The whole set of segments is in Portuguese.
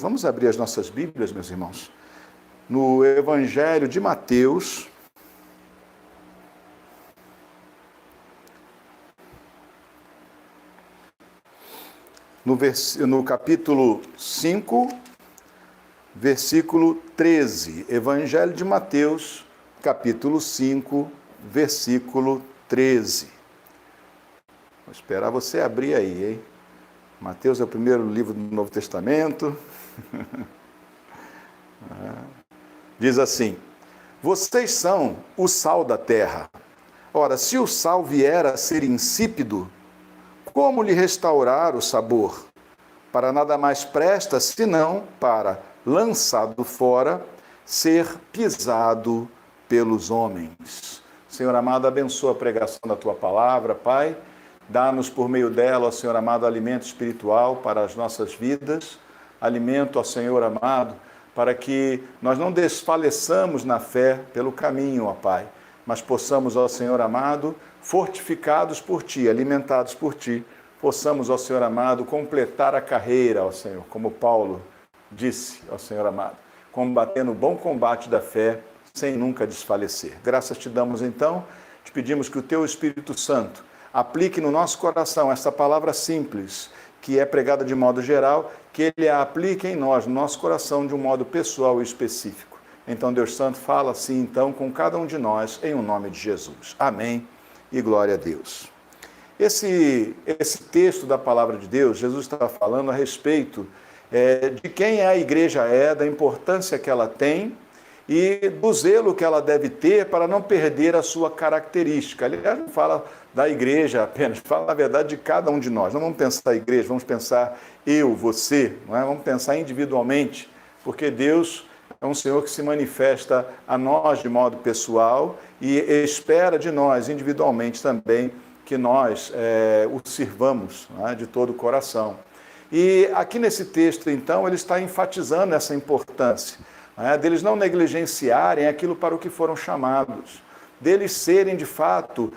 Vamos abrir as nossas Bíblias, meus irmãos, no Evangelho de Mateus, no capítulo 5, versículo 13. Evangelho de Mateus, capítulo 5, versículo 13. Vou esperar você abrir aí, hein? Mateus é o primeiro livro do Novo Testamento. Diz assim: vocês são o sal da terra. Ora, se o sal vier a ser insípido, como lhe restaurar o sabor? Para nada mais presta, senão para, lançado fora, ser pisado pelos homens. Senhor amado, abençoa a pregação da Tua palavra, Pai. Dá-nos por meio dela, ó Senhor amado, alimento espiritual para as nossas vidas. Alimento, ó Senhor amado, para que nós não desfaleçamos na fé pelo caminho, ó Pai. Mas possamos, ó Senhor amado, fortificados por Ti, alimentados por Ti, possamos, ó Senhor amado, completar a carreira, ó Senhor, como Paulo disse, ó Senhor amado, combatendo o bom combate da fé, sem nunca desfalecer. Graças Te damos então, te pedimos que o Teu Espírito Santo aplique no nosso coração essa palavra simples, que é pregada de modo geral, que Ele a aplique em nós, no nosso coração, de um modo pessoal e específico. Então, Deus Santo, fala assim, então, com cada um de nós, em o nome de Jesus. Amém e glória a Deus. Esse texto da palavra de Deus, Jesus estava falando a respeito de quem a igreja é, da importância que ela tem e do zelo que ela deve ter para não perder a sua característica. Aliás, não fala da igreja apenas, fala, na verdade, de cada um de nós. Não vamos pensar a igreja, vamos pensar eu, você, não é? Vamos pensar individualmente, porque Deus é um Senhor que se manifesta a nós de modo pessoal e espera de nós individualmente também que nós o sirvamos, não é? De todo o coração. E aqui nesse texto, então, ele está enfatizando essa importância, deles não negligenciarem aquilo para o que foram chamados, deles serem, de fato,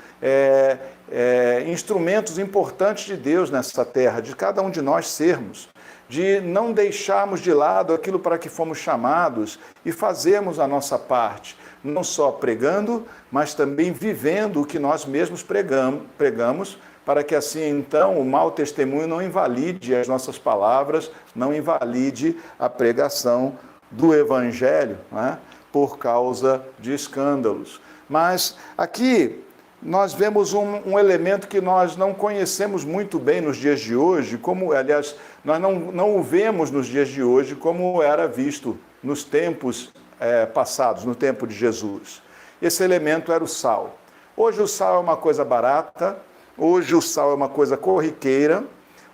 instrumentos importantes de Deus nessa terra, de cada um de nós sermos, de não deixarmos de lado aquilo para que fomos chamados e fazermos a nossa parte, não só pregando, mas também vivendo o que nós mesmos pregamos, para que assim, então, o mau testemunho não invalide as nossas palavras, não invalide a pregação do Evangelho, né, por causa de escândalos. Mas aqui nós vemos um elemento que nós não conhecemos muito bem nos dias de hoje, como, aliás, nós não o vemos nos dias de hoje como era visto nos tempos passados, no tempo de Jesus. Esse elemento era o sal. Hoje o sal é uma coisa barata, hoje o sal é uma coisa corriqueira,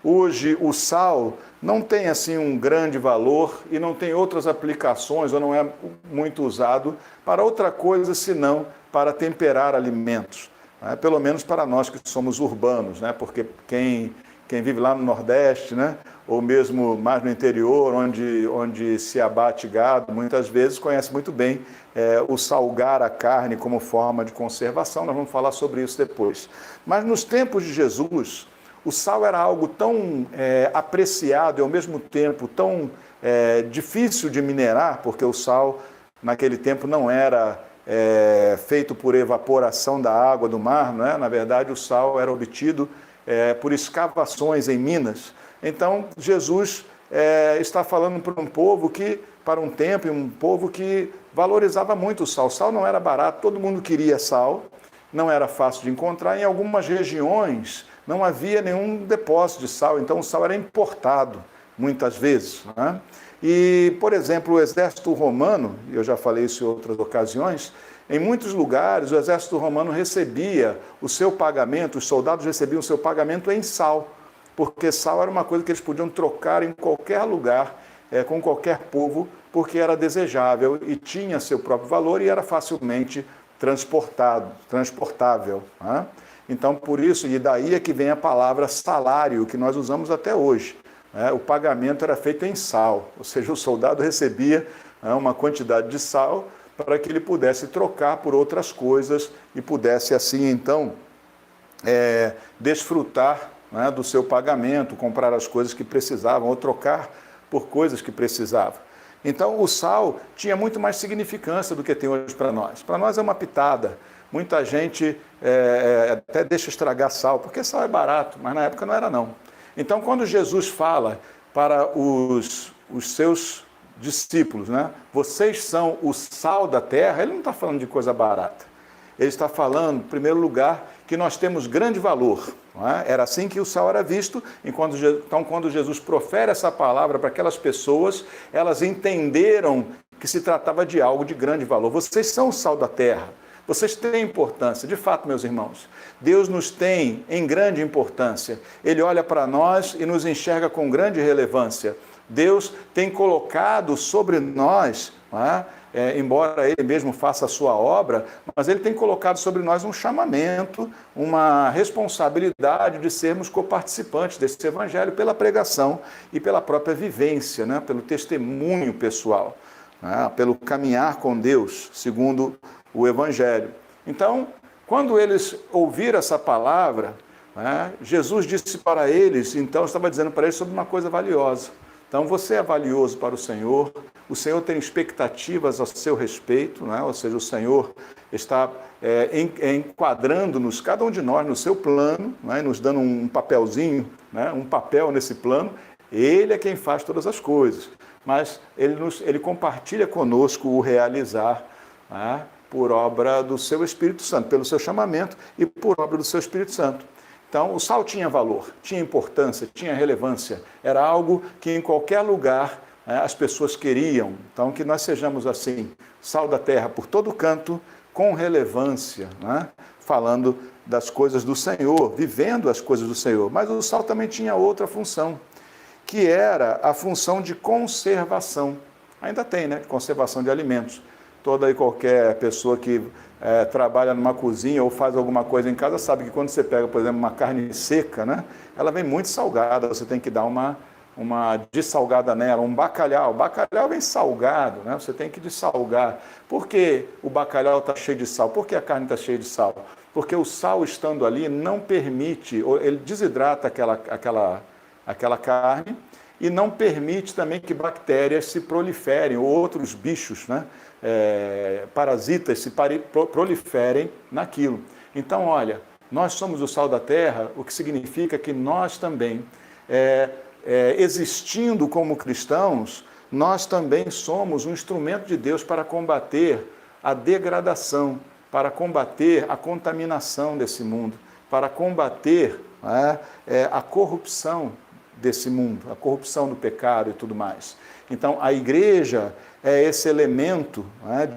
hoje o sal não tem assim um grande valor e não tem outras aplicações, ou não é muito usado para outra coisa senão para temperar alimentos, né? Pelo menos para nós que somos urbanos, né? Porque quem vive lá no Nordeste, né? Ou mesmo mais no interior, onde se abate gado, muitas vezes conhece muito bem o salgar a carne como forma de conservação. Nós vamos falar sobre isso depois. Mas nos tempos de Jesus, o sal era algo tão apreciado e ao mesmo tempo tão difícil de minerar, porque o sal naquele tempo não era feito por evaporação da água do mar, não é? Na verdade o sal era obtido por escavações em minas. Então Jesus está falando para um tempo, e um povo que valorizava muito o sal. O sal não era barato, todo mundo queria sal, não era fácil de encontrar. Em algumas regiões não havia nenhum depósito de sal, então o sal era importado muitas vezes, né? E, por exemplo, o exército romano, eu já falei isso em outras ocasiões, em muitos lugares o exército romano recebia o seu pagamento, os soldados recebiam o seu pagamento em sal, porque sal era uma coisa que eles podiam trocar em qualquer lugar, com qualquer povo, porque era desejável e tinha seu próprio valor e era facilmente transportável, né? Então, por isso, e daí é que vem a palavra salário, que nós usamos até hoje. O pagamento era feito em sal, ou seja, o soldado recebia uma quantidade de sal para que ele pudesse trocar por outras coisas e pudesse assim, então, desfrutar, né, do seu pagamento, comprar as coisas que precisavam ou trocar por coisas que precisava. Então, o sal tinha muito mais significância do que tem hoje para nós. Para nós é uma pitada. Muita gente até deixa estragar sal, porque sal é barato, mas na época não era não. Então, quando Jesus fala para os seus discípulos, né? Vocês são o sal da terra, ele não está falando de coisa barata. Ele está falando, em primeiro lugar, que nós temos grande valor. Não é? Era assim que o sal era visto. Então, quando Jesus profere essa palavra para aquelas pessoas, elas entenderam que se tratava de algo de grande valor. Vocês são o sal da terra. Vocês têm importância. De fato, meus irmãos, Deus nos tem em grande importância. Ele olha para nós e nos enxerga com grande relevância. Deus tem colocado sobre nós, embora Ele mesmo faça a sua obra, mas Ele tem colocado sobre nós um chamamento, uma responsabilidade de sermos coparticipantes desse Evangelho pela pregação e pela própria vivência, né? Pelo testemunho pessoal, né? Pelo caminhar com Deus, segundo o Evangelho. Então, quando eles ouviram essa palavra, né? Jesus disse para eles, então estava dizendo para eles sobre uma coisa valiosa. Então, você é valioso para o Senhor tem expectativas a seu respeito, né? Ou seja, o Senhor está enquadrando-nos, cada um de nós, no seu plano, né? Nos dando um papelzinho, né? Um papel nesse plano. Ele é quem faz todas as coisas, mas Ele compartilha conosco o realizar, né? Por obra do seu Espírito Santo, pelo seu chamamento e por obra do seu Espírito Santo. Então, o sal tinha valor, tinha importância, tinha relevância. Era algo que em qualquer lugar as pessoas queriam. Então, que nós sejamos assim, sal da terra por todo canto, com relevância, né? Falando das coisas do Senhor, vivendo as coisas do Senhor. Mas o sal também tinha outra função, que era a função de conservação. Ainda tem, né? Conservação de alimentos. Toda e qualquer pessoa que trabalha numa cozinha ou faz alguma coisa em casa sabe que quando você pega, por exemplo, uma carne seca, né, ela vem muito salgada, você tem que dar uma dessalgada nela, um bacalhau. O bacalhau vem salgado, né, você tem que dessalgar. Por que o bacalhau está cheio de sal? Por que a carne está cheia de sal? Porque o sal estando ali não permite, ele desidrata aquela carne e não permite também que bactérias se proliferem, ou outros bichos, né? Parasitas se proliferem naquilo. Então, olha, nós somos o sal da terra, o que significa que nós também, existindo como cristãos, nós também somos um instrumento de Deus para combater a degradação, para combater a contaminação desse mundo, para combater a corrupção desse mundo, a corrupção do pecado e tudo mais. Então, a igreja é esse elemento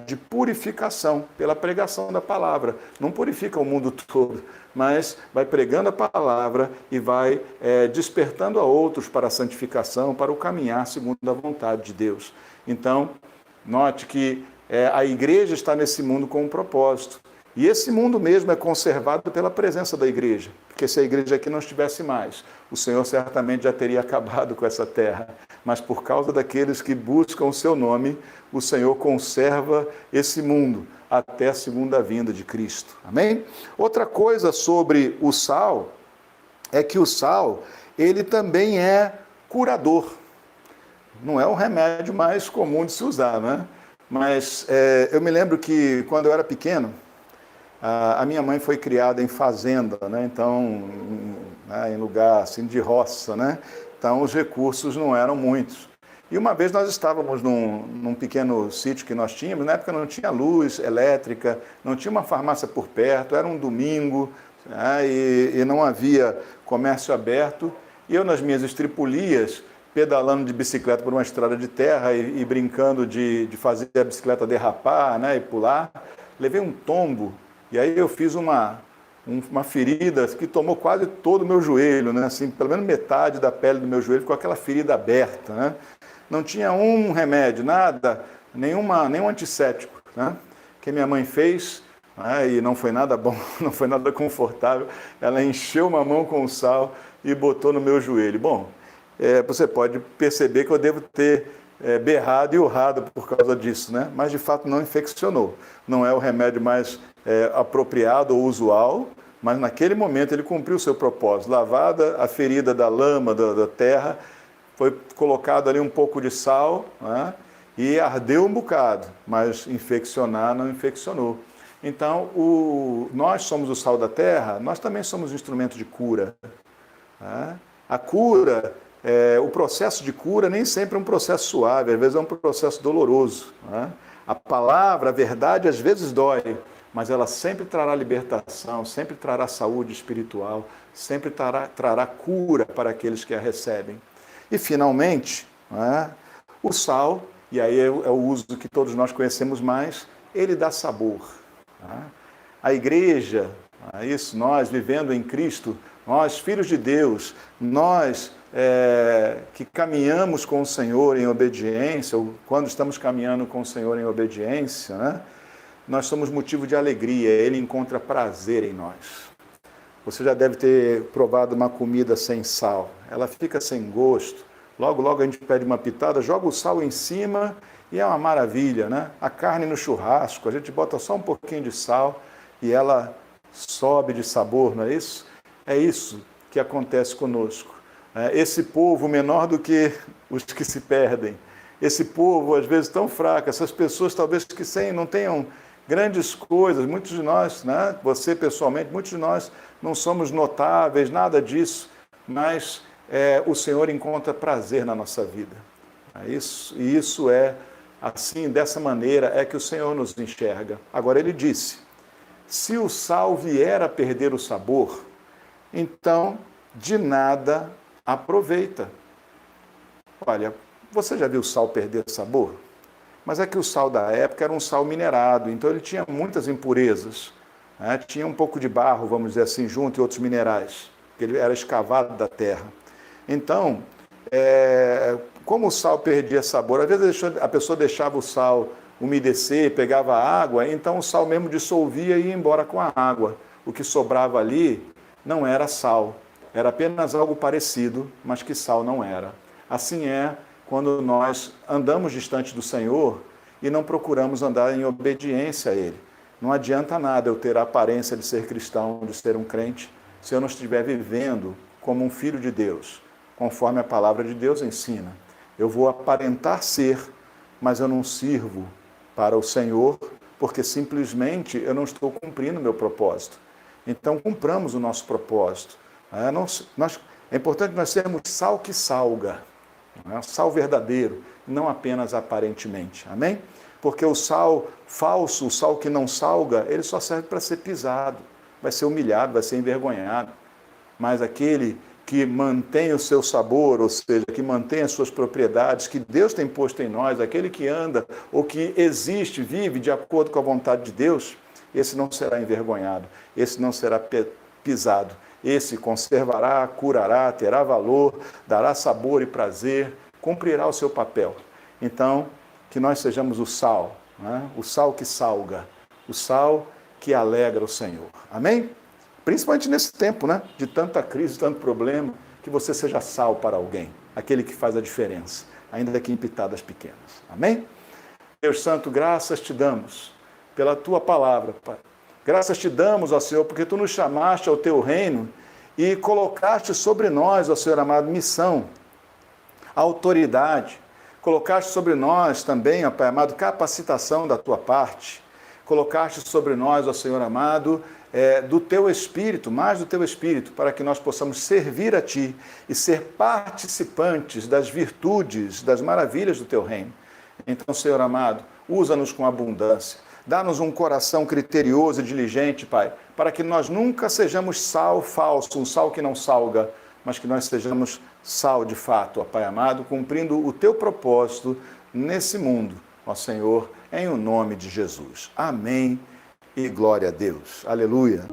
de purificação pela pregação da palavra. Não purifica o mundo todo, mas vai pregando a palavra e vai despertando a outros para a santificação, para o caminhar segundo a vontade de Deus. Então, note que a igreja está nesse mundo com um propósito. E esse mundo mesmo é conservado pela presença da igreja, porque se a igreja aqui não estivesse mais, o Senhor certamente já teria acabado com essa terra. Mas por causa daqueles que buscam o seu nome, o Senhor conserva esse mundo até a segunda vinda de Cristo. Amém? Outra coisa sobre o sal é que o sal, ele também é curador. Não é o remédio mais comum de se usar, né? Mas eu me lembro que quando eu era pequeno, a minha mãe foi criada em fazenda, né? Então, em lugar assim de roça, né? Então os recursos não eram muitos. E uma vez nós estávamos num pequeno sítio que nós tínhamos, na época não tinha luz elétrica, não tinha uma farmácia por perto, era um domingo, né? E não havia comércio aberto. E eu, nas minhas estripulias, pedalando de bicicleta por uma estrada de terra e brincando de fazer a bicicleta derrapar, né? E pular, levei um tombo. E aí eu fiz uma ferida que tomou quase todo o meu joelho, né? Assim, pelo menos metade da pele do meu joelho ficou aquela ferida aberta, né? Não tinha um remédio, nada, nenhum antisséptico, né? Que minha mãe fez, né? E não foi nada bom, não foi nada confortável. Ela encheu uma mão com sal e botou no meu joelho. Bom, você pode perceber que eu devo ter berrado e urrado por causa disso, né? Mas de fato não infeccionou. Não é o remédio mais apropriado ou usual, mas naquele momento ele cumpriu o seu propósito. Lavada a ferida da lama, da terra, foi colocado ali um pouco de sal, né? E ardeu um bocado, mas infeccionar não infeccionou. Então, nós somos o sal da terra, nós também somos um instrumento de cura. Né? A cura, o processo de cura nem sempre é um processo suave, às vezes é um processo doloroso. Né? A palavra, a verdade, às vezes dói, mas ela sempre trará libertação, sempre trará saúde espiritual, sempre trará cura para aqueles que a recebem. E, finalmente, né, o sal, e aí é o uso que todos nós conhecemos mais, ele dá sabor. Né? A igreja, isso, nós vivendo em Cristo, nós, filhos de Deus, nós que caminhamos com o Senhor em obediência, ou quando estamos caminhando com o Senhor em obediência, né, nós somos motivo de alegria, Ele encontra prazer em nós. Você já deve ter provado uma comida sem sal, ela fica sem gosto, logo, logo a gente pede uma pitada, joga o sal em cima e é uma maravilha, né? A carne no churrasco, a gente bota só um pouquinho de sal e ela sobe de sabor, não é isso? É isso que acontece conosco. Esse povo menor do que os que se perdem, esse povo às vezes tão fraco, essas pessoas talvez que não tenham grandes coisas, muitos de nós, né? Você pessoalmente, muitos de nós não somos notáveis, nada disso, mas o Senhor encontra prazer na nossa vida. E isso é assim, dessa maneira é que o Senhor nos enxerga. Agora ele disse, se o sal vier a perder o sabor, então de nada aproveita. Olha, você já viu o sal perder sabor? Mas é que o sal da época era um sal minerado, então ele tinha muitas impurezas. Né? Tinha um pouco de barro, vamos dizer assim, junto e outros minerais, porque ele era escavado da terra. Então, como o sal perdia sabor, às vezes a pessoa deixava o sal umedecer, pegava água, então o sal mesmo dissolvia e ia embora com a água. O que sobrava ali não era sal, era apenas algo parecido, mas que sal não era. Assim é quando nós andamos distante do Senhor e não procuramos andar em obediência a Ele. Não adianta nada eu ter a aparência de ser cristão, de ser um crente, se eu não estiver vivendo como um filho de Deus, conforme a palavra de Deus ensina. Eu vou aparentar ser, mas eu não sirvo para o Senhor, porque simplesmente eu não estou cumprindo o meu propósito. Então, cumpramos o nosso propósito. É importante nós sermos sal que salga, sal verdadeiro, não apenas aparentemente. Amém? Porque o sal falso, o sal que não salga, ele só serve para ser pisado, vai ser humilhado, vai ser envergonhado. Mas aquele que mantém o seu sabor, ou seja, que mantém as suas propriedades, que Deus tem posto em nós, aquele que anda ou que existe, vive de acordo com a vontade de Deus, esse não será envergonhado, esse não será pisado, esse conservará, curará, terá valor, dará sabor e prazer, cumprirá o seu papel. Então, que nós sejamos o sal, né? O sal que salga, o sal que alegra o Senhor. Amém? Principalmente nesse tempo, né? De tanta crise, tanto problema, que você seja sal para alguém, aquele que faz a diferença, ainda que em pitadas pequenas. Amém? Deus Santo, graças te damos pela tua palavra, Pai. Graças te damos, ó Senhor, porque tu nos chamaste ao teu reino e colocaste sobre nós, ó Senhor amado, missão, autoridade. Colocaste sobre nós também, ó Pai amado, capacitação da tua parte. Colocaste sobre nós, ó Senhor amado, do teu Espírito, mais do teu Espírito, para que nós possamos servir a Ti e ser participantes das virtudes, das maravilhas do Teu reino. Então, Senhor amado, usa-nos com abundância. Dá-nos um coração criterioso e diligente, Pai, para que nós nunca sejamos sal falso, um sal que não salga, mas que nós sejamos sal de fato, ó Pai amado, cumprindo o Teu propósito nesse mundo, ó Senhor, em o nome de Jesus. Amém. E glória a Deus. Aleluia.